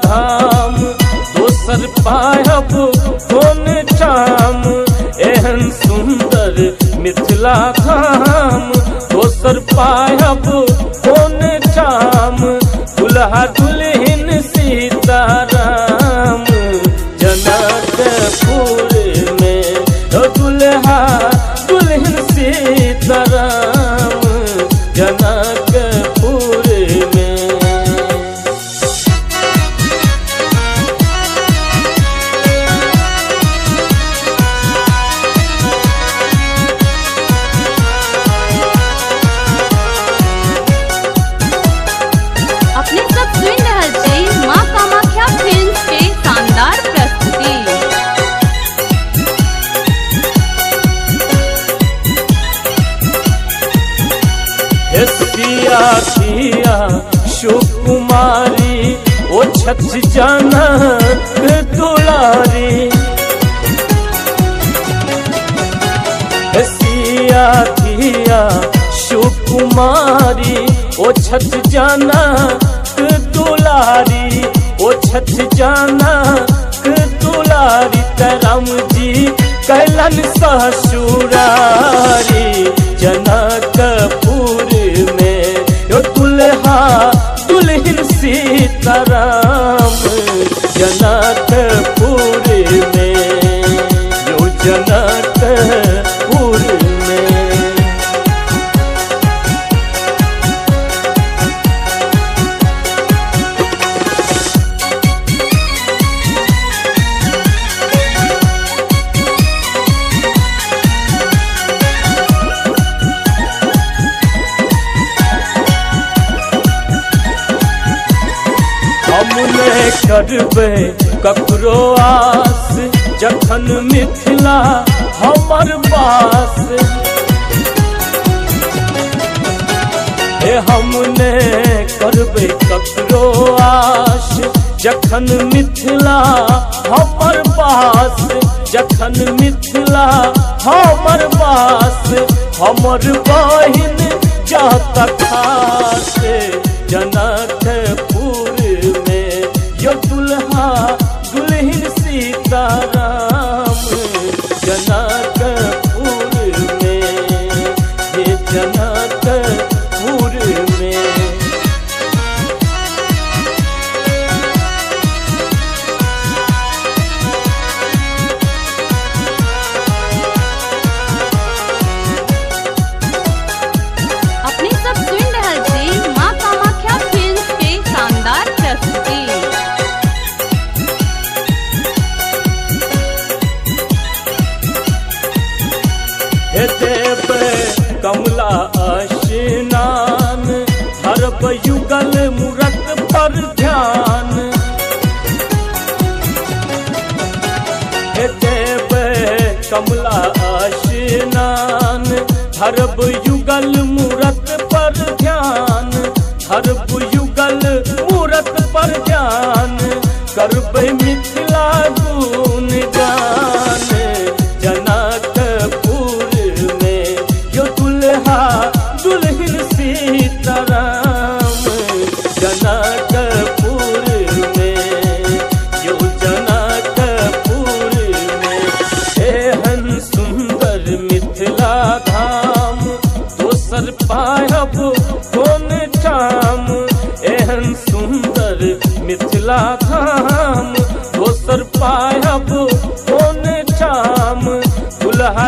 धाम दोसर पायब कोन ठाम एहन सुंदर मिथिला धाम दोसर पायब कोन ठाम दुल्हा दुल्हन सीताराम जनकपुर में दुल्हा दुल्हन सीताराम जनकपुर में। अपने सब सुन रहल छै माँ कामाख्या फिल्म्स के शानदार प्रस्तुति। सिया सिया सुकुमारी ओ छठ जनक दुलारी सिया सिया सुकुमारी ओ छठ जनक दुलारी ओ छठ जनक दुलारी राम जी कैलन ससुरारी जनकपुर में यो दुल्हा दुल्हन सीताराम जनकपुर में यो जनकपुर में। हमने करबे ककरो आस जखन मिथिला हमर बास हमने करबे ककरो आस जखन मिथिला हमर बास जखन मिथिला हमर बास हमर बहिन जाता खास जनकपुर में यो दुल्हा दुल्हन सीताराम जनकपुर में ये जनकपुर में। अपने सब सुन रहल छै माँ कामाख्या फिल्म्स के शानदार प्रस्तुति। हे देव कमला स्नान धरब युगल मूरत पर ध्यान हे देव कमला स्नान धरब युगल मूरत पर ध्यान धरब युगल मूरत पर ध्यान करबै मिथिला गुण गान जनकपुर में यो दुल्हा दुल्हन सीताराम जनकपुर में यो जनकपुर में। एहन सुंदर मिथिला धाम दोसर पायब कोन ठाम एहन सुंदर मिथिला धाम दोसर पायब कोन ठाम दुल्हा